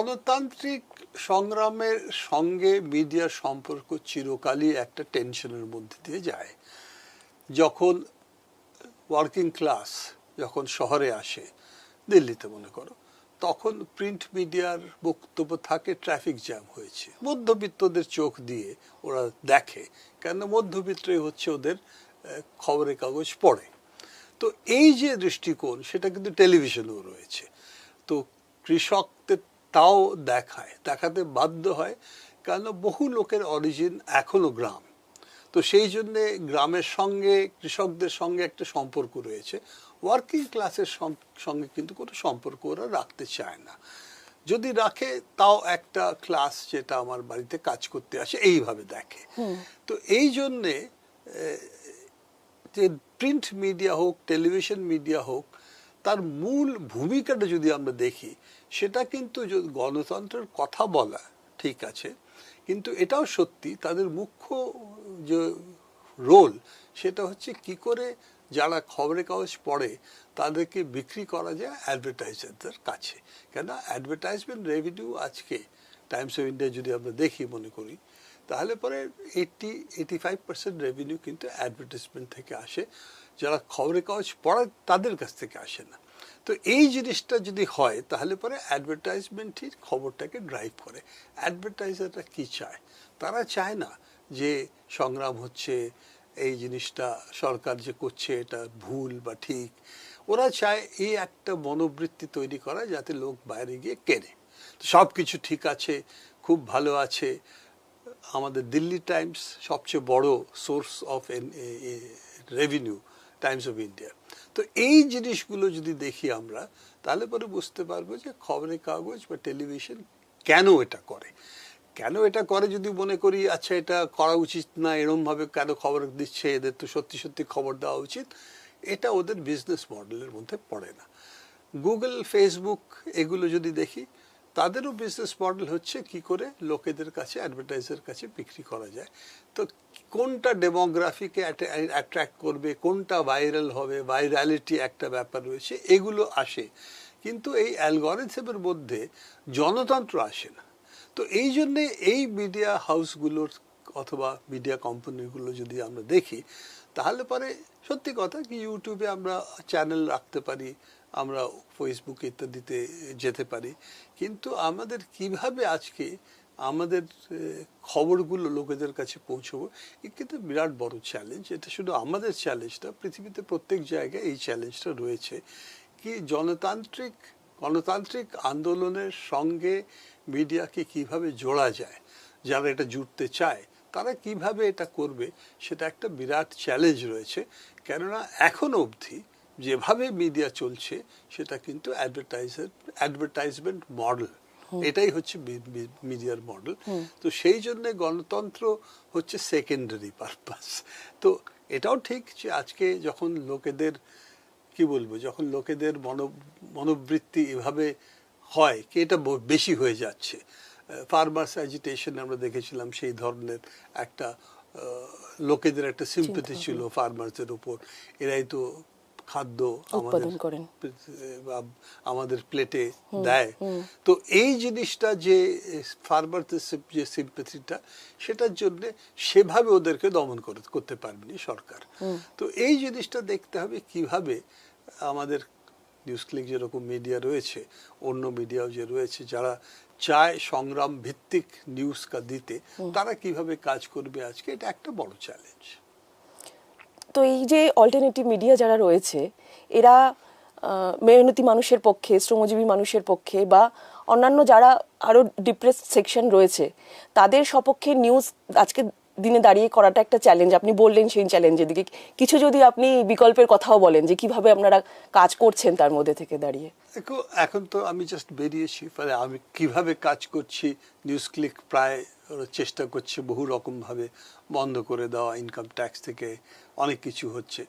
গণতান্ত্রিক সংগ্রামের সঙ্গে মিডিয়ার সম্পর্ক চিরকালই একটা টেনশনের মধ্যে দিয়ে যায়। যখন ওয়ার্কিং ক্লাস যখন শহরে আসে, দিল্লিতে মনে করো, তখন প্রিন্ট মিডিয়ার বক্তব্য থাকে ট্রাফিক জ্যাম হয়েছে। মধ্যবিত্তদের চোখ দিয়ে ওরা দেখে, কেন মধ্যবিত্তই হচ্ছে ওদের খবরের কাগজ পড়ে। তো এই যে দৃষ্টিকোণ, সেটা কিন্তু টেলিভিশনেও রয়েছে। তো কৃষকদের তাও দেখাতে বাধ্য হয়, কেন বহু লোকের অরিজিন এখনো গ্রাম। তো সেই জন্যে গ্রামের সঙ্গে কৃষকদের সঙ্গে একটা সম্পর্ক রয়েছে। ওয়ার্কিং ক্লাসের সঙ্গে কিন্তু কোনো সম্পর্ক ওরা রাখতে চায় না। যদি রাখে তাও একটা ক্লাস যেটা আমার বাড়িতে কাজ করতে আসে এইভাবে দেখে। তো এই জন্যে যে প্রিন্ট মিডিয়া হোক, টেলিভিশন মিডিয়া হোক, তার মূল ভূমিকাটা যদি আমরা দেখি, সেটা কিন্তু গণতন্ত্রের কথা বলা ঠিক আছে, কিন্তু এটাও সত্যি তাদের মুখ্য যে রোল, সেটা হচ্ছে কি করে যারা খবরের কাগজ পড়ে তাদেরকে বিক্রি করা যায় অ্যাডভার্টাইজারদের কাছে। কেন অ্যাডভার্টাইজমেন্ট রেভিনিউ আজকে টাইমস অফ ইন্ডিয়া যদি আমরা দেখি মনে করি, তাহলে পরে 85% রেভিনিউ কিন্তু অ্যাডভার্টাইজমেন্ট থেকে আসে। যারা খবরের কাগজ পড়ে তাদের কাছ থেকে আসে না। তো এই জিনিসটা যদি হয়, তাহলে পরে অ্যাডভার্টাইজমেন্টই খবরটাকে ড্রাইভ করে। অ্যাডভার্টাইজাররা কি চায়? তারা চায় না যে সংগ্রাম হচ্ছে, এই জিনিসটা সরকার যে করছে এটা ভুল বা ঠিক। ওরা চায় এই একটা মনোবৃত্তি তৈরি করা, যাতে লোক বাইরে গিয়ে কেনে সব কিছু ঠিক আছে, খুব ভালো আছে। আমাদের দিল্লি টাইমস সবচেয়ে বড় source of revenue, Times of India. তো এই জিনিসগুলো যদি দেখি আমরা, তাহলে পরে বুঝতে পারবো যে খবরের কাগজ বা টেলিভিশন কেন এটা করে। কেন এটা করে যদি মনে করি আচ্ছা এটা করা উচিত না, এরমভাবে কেন খবর দিচ্ছে, এদের তো সত্যি সত্যি খবর দেওয়া উচিত, এটা ওদের বিজনেস মডেলের মধ্যে পড়ে না। গুগল, ফেসবুক এগুলো যদি দেখি, তাদেরও বিজনেস মডেল হচ্ছে কি করে লোকেদের কাছে, অ্যাডভার্টাইজার কাছে বিক্রি করা যায়। তো কোনটা ডেমোগ্রাফিকে অ্যাট্রাক্ট করবে, কোনটা ভাইরাল হবে, ভাইরালিটি একটা ব্যাপার রয়েছে, এগুলো আসে। কিন্তু এই অ্যালগরিথমের মধ্যে জনতন্ত্র আসে না। তো এই জন্যে এই মিডিয়া হাউসগুলোর অথবা মিডিয়া কোম্পানিগুলো যদি আমরা দেখি, তাহলে পরে সত্যি কথা কি ইউটিউবে আমরা চ্যানেল রাখতে পারি, আমরা ফেসবুক ইত্যাদিতে যেতে পারি, কিন্তু আমাদের কিভাবে আজকে আমাদের খবরগুলো লোকেদের কাছে পৌঁছবো, এ কিন্তু বিরাট বড় চ্যালেঞ্জ। এটা শুধু আমাদের চ্যালেঞ্জটা, পৃথিবীতে প্রত্যেক জায়গায় এই চ্যালেঞ্জটা রয়েছে। কি গণতান্ত্রিক আন্দোলনের সঙ্গে মিডিয়াকে কিভাবে জোড়া যায়, যারা এটা জুড়তে চায় তারা কিভাবে এটা করবে, সেটা একটা বিরাট চ্যালেঞ্জ রয়েছে। কেননা এখনো অবধি যেভাবে মিডিয়া চলছে, সেটা কিন্তু অ্যাডভার্টাইজমেন্ট মডেল, এটাই হচ্ছে মিডিয়ার মডেল। তো সেই জন্য গণতন্ত্র হচ্ছে সেকেন্ডারি পারপাস। তো এটাও ঠিক যে আজকে যখন লোকেদের কি বলবো, যখন লোকেদের মনোবৃত্তি এভাবে হয় কি এটা বেশি হয়ে যাচ্ছে। ফার্মার্স অ্যাজিটেশন আমরা দেখেছিলাম, সেই ধরনের একটা লোকেদের একটা সিম্পথি ছিল ফার্মার্সের উপর। এরাই তো খাদ্য আমাদের প্লেটে দেয়। তো এই জিনিসটা যে ফার্মারদের যে সিম্পথিটা, সেটার জন্য সেভাবে ওদেরকে দমন করতে পারবেনি সরকার। তো এই জিনিসটা দেখতে হবে কিভাবে আমাদের নিউজ ক্লিক যেরকম মিডিয়া রয়েছে, অন্য মিডিয়াও যে রয়েছে, যারা চায় সংগ্রাম ভিত্তিক নিউজ দিতে, তারা কিভাবে কাজ করবে আজকে, এটা একটা বড় চ্যালেঞ্জ। তো এই যে অল্টারনেটিভ মিডিয়া যারা রয়েছে, এরা মেহনতি মানুষের পক্ষে, শ্রমজীবী মানুষের পক্ষে বা অন্যান্য যারা আরো ডিপ্রেস সেকশন রয়েছে, তাদের সপক্ষে নিউজ আজকে দিনে দাঁড়িয়ে করাটা একটা চ্যালেঞ্জ। আপনি বললেন সেই চ্যালেঞ্জের দিকে কিছু যদি আপনি বিকল্পের কথাও বলেন, যে কিভাবে আপনারা কাজ করছেন তার মধ্যে থেকে দাঁড়িয়ে। এখন তো আমি জাস্ট বেরিয়েছি, ফলে আমি কিভাবে কাজ করছি, নিউজ ক্লিক প্রায় চেষ্টা করছে বহু রকমভাবে বন্ধ করে দেওয়া, ইনকাম ট্যাক্স থেকে অনেক কিছু হচ্ছে,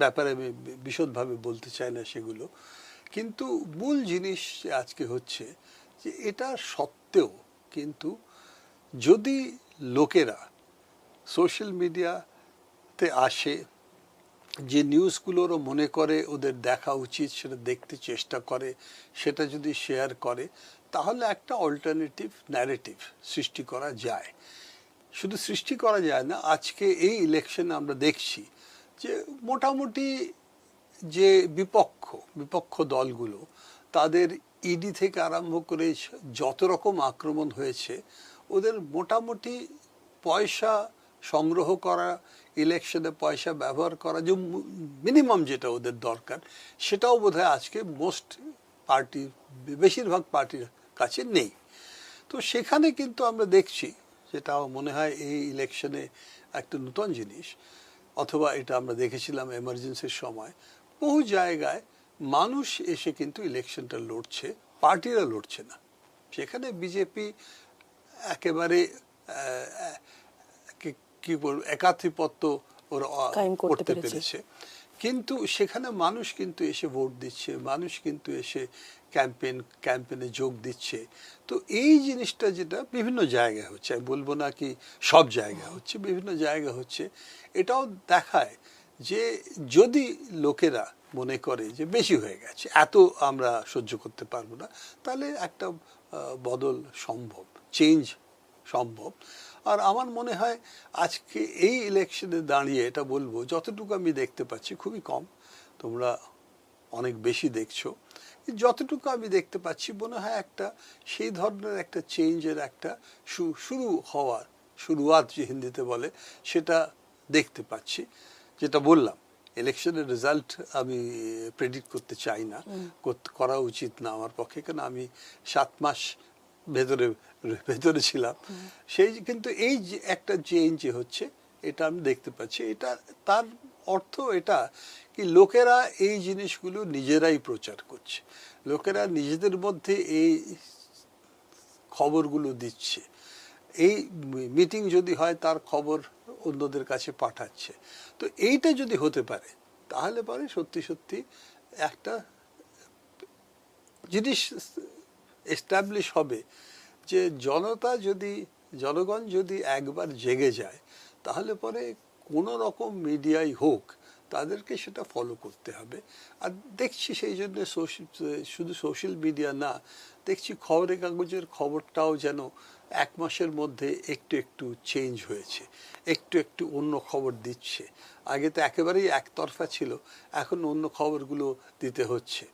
ব্যাপারে আমি বিশদভাবে বলতে চাই না সেগুলো। কিন্তু মূল জিনিস আজকে হচ্ছে যে এটা সত্ত্বেও কিন্তু যদি লোকেরা সোশ্যাল মিডিয়াতে আসে, যে নিউজগুলোরও মনে করে ওদের দেখা উচিত, সেটা দেখতে চেষ্টা করে, সেটা যদি শেয়ার করে, তাহলে একটা অল্টারনেটিভ ন্যারেটিভ সৃষ্টি করা যায়। শুধু সৃষ্টি করা যায় না, আজকে এই ইলেকশনে আমরা দেখছি যে মোটামুটি যে বিপক্ষ দলগুলো, তাদের ইডি থেকে আরম্ভ করে যত রকম আক্রমণ হয়েছে, ওদের মোটামুটি পয়সা সংগ্রহ করা, ইলেকশনে পয়সা ব্যবহার করা, যে মিনিমাম যেটা ওদের দরকার, সেটাও বোধহয় আজকে বেশিরভাগ পার্টির কাছে নেই। তো সেখানে কিন্তু আমরা দেখছি, যেটাও মনে হয় এই ইলেকশনে একটা নতুন জিনিস, অথবা এটা আমরা দেখেছিলাম এমার্জেন্সির সময়, বহু জায়গায় মানুষ এসে কিন্তু ইলেকশনটা লড়ছে, পার্টিরা লড়ছে না। সেখানে বিজেপি একেবারে কি বলবো, একাধিপত্য ওরা করতে পেরেছে, কিন্তু সেখানে মানুষ কিন্তু এসে ভোট দিচ্ছে, মানুষ কিন্তু এসে ক্যাম্পেনে যোগ দিচ্ছে। তো এই জিনিসটা যেটা বিভিন্ন জায়গায় হচ্ছে, আমি বলবো না কি সব জায়গায় হচ্ছে, বিভিন্ন জায়গায় হচ্ছে, এটাও দেখায় যে যদি লোকেরা মনে করে যে বেশি হয়ে গেছে, এত আমরা সহ্য করতে পারবো না, তাহলে একটা বদল সম্ভব, চেঞ্জ সম্ভব। আর আমার মনে হয় আজকে এই ইলেকশনে দাঁড়িয়ে এটা বলবো, যতটুকু আমি দেখতে পাচ্ছি, খুবই কম, তোমরা অনেক বেশি দেখছো, যতটুকু আমি দেখতে পাচ্ছি মনে হয় একটা সেই ধরনের একটা চেঞ্জের একটা শুরুয়াত যে হিন্দিতে বলে, সেটা দেখতে পাচ্ছি। যেটা বললাম, ইলেকশনের রেজাল্ট আমি প্রেডিক্ট করতে চাই না, করা উচিত না আমার পক্ষে, কারণ আমি 7 মাস ভেতরে ছিলাম। কিন্তু এই যে একটা চেঞ্জ হচ্ছে, এটা আমি দেখতে পাচ্ছি। এটা তার অর্থ এটা কি, লোকেরা এই জিনিসগুলো নিজেরাই প্রচার করছে, লোকেরা নিজেদের মধ্যে এই খবরগুলো দিচ্ছে, এই মিটিং যদি হয় তার খবর অন্যদের কাছে পাঠাচ্ছে। তো এইটা যদি হতে পারে, তাহলে পরে সত্যি সত্যি একটা জিনিস এস্টাবলিশ হবে যে জনগণ যদি একবার জেগে যায়, তাহলে পরে কোনো রকম মিডিয়াই হোক, তাদেরকে সেটা ফলো করতে হবে। আর দেখছি সেই জন্য শুধু সোশ্যাল মিডিয়া না, দেখছি খবরের কাগজের খবরটাও যেন 1 মাসের মধ্যে একটু একটু চেঞ্জ হয়েছে, একটু অন্য খবর দিচ্ছে। আগে তো একেবারেই একতরফা ছিল, এখন অন্য খবরগুলো দিতে হচ্ছে।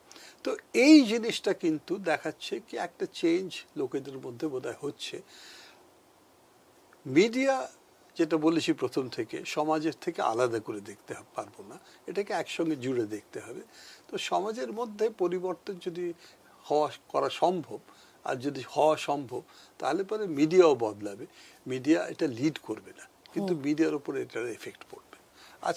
তো এই জিনিসটা কিন্তু দেখাচ্ছে কি একটা চেঞ্জ লোকেদের মধ্যে বোধহয় হচ্ছে। মিডিয়া, যেটা বলেছি প্রথম থেকে, সমাজের থেকে আলাদা করে দেখতে পারবো না, এটাকে একসঙ্গে জুড়ে দেখতে হবে। তো সমাজের মধ্যে পরিবর্তন যদি করা সম্ভব, আর যদি হওয়া সম্ভব, তাহলে পরে মিডিয়াও বদলাবে। মিডিয়া এটা লিড করবে না, কিন্তু মিডিয়ার উপরে এটার এফেক্ট পড়বে।